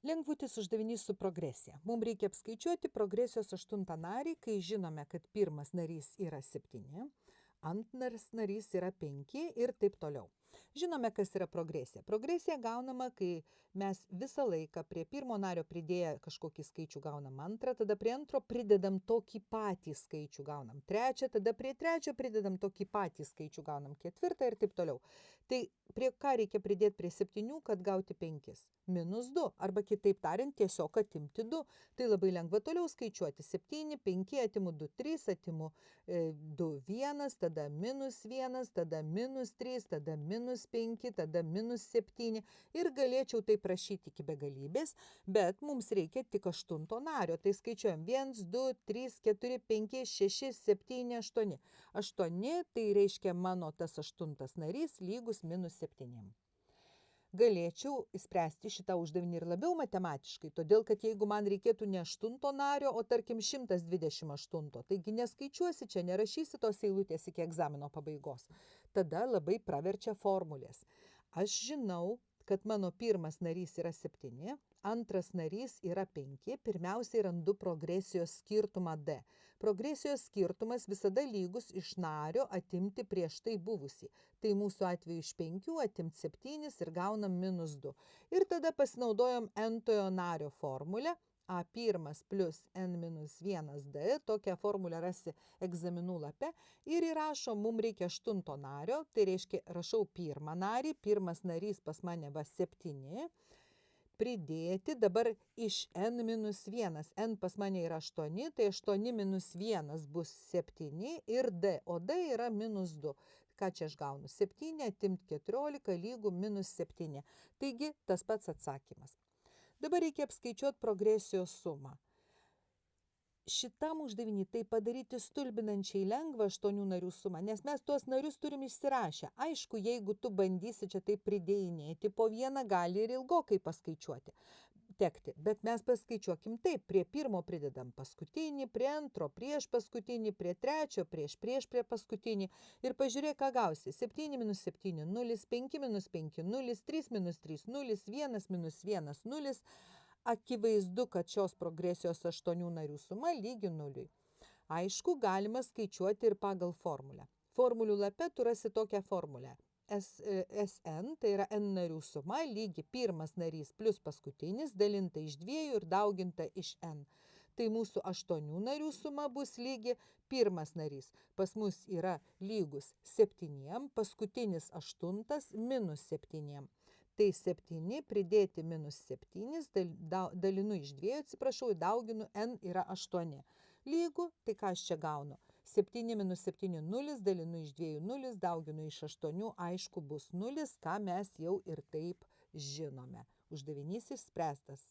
Lengvutis uždavinys su progresija. Mums reikia apskaičiuoti progresijos 8 narį, kai žinome, kad pirmas narys yra 7, antras narys yra 5 ir taip toliau. Žinome, kas yra progresija. Progresija gaunama, kai mes visą laiką prie pirmo nario pridėję kažkokį skaičių gaunam antrą, tada prie antro pridedam tokį patį skaičių gaunam trečią, tada prie trečio pridedam tokį patį skaičių gaunam ketvirtą ir taip toliau. Tai prie ką reikia pridėti prie 7, kad gauti 5? -2, arba kitaip tariant, tiesiog atimti 2. Tai labai lengva toliau skaičiuoti. 7, 5, atimu 2, 3, atimu 2, 1, tada -1, tada -3, tada -5, tada -7 ir galėčiau tai prašyti iki begalybės, bet mums reikia tik 8 nario. Tai skaičiuojam 1, 2, 3, 4, 5, 6, 7, 8. 8 tai reiškia mano tas 8 narys lygus -7. Galėčiau spręsti šitą uždavinį ir labiau matematiškai, todėl kad jeigu man reikėtų ne 8 nario, o tarkim 128, taigi neskaičiuosi čia, nerašysi tos eilutės iki egzamino pabaigos. Tada labai praverčia formulės. Aš žinau, kad mano pirmas narys yra 7, antras narys yra 5, pirmiausiai randu progresijos skirtumą D. Progresijos skirtumas visada lygus iš nario atimti prieš tai buvusį. Tai mūsų atveju iš 5 atimti 7 ir gaunam -2. Ir tada pasinaudojom n-tojo nario formulę. A1 plus n-1d, tokią formulę rasi egzaminų lape ir įrašom, mums reikia 8 nario, tai reiškia rašau pirmą narį, pirmas narys pas mane va 7, pridėti dabar iš n-1, n pas mane yra 8, tai 8 - 1 bus 7 ir d, o d yra -2. Ką čia aš gaunu? 7 atimt 14 lygų -7. Taigi tas pats atsakymas. Dabar reikia apskaičiuoti progresijos sumą. Šitam uždavinį tai padaryti stulbinančiai lengva 8 narių sumą, nes mes tuos narius turim išsirašę. Aišku, jeigu tu bandysi čia taip pridėjinėti, po vieną gali ir ilgokai paskaičiuoti tekti, bet mes paskaičiuokim taip, prie pirmo pridedam paskutinį, prie antro prieš paskutinį, prie trečio prieš prie paskutinį ir pažiūrėk, ką gausi. 7 - 7 - 0, 5 - 5 - 0, 3 - 3 - 0, 1 - 1 - 0. Akivaizdu, kad šios progresijos 8 narių suma lygi 0. Aišku, galima skaičiuoti ir pagal formulę. Formulių lape tu rasi tokią formulę. Sn, tai yra n narių suma, lygi pirmas narys plus paskutinis, dalinta iš 2 ir dauginta iš n. Tai mūsų 8 narių suma bus lygi pirmas narys. Pas mus yra lygus 7, paskutinis 8 -7. Tai 7 pridėti -7, dalinu iš 2, atsiprašau, dauginu, n yra 8. Lygu, tai ką aš čia gaunu? 7 - 7 - 0, dalinu iš 2 0, dauginu iš 8, aišku bus 0, ką mes jau ir taip žinome. Uždavinys išspręstas.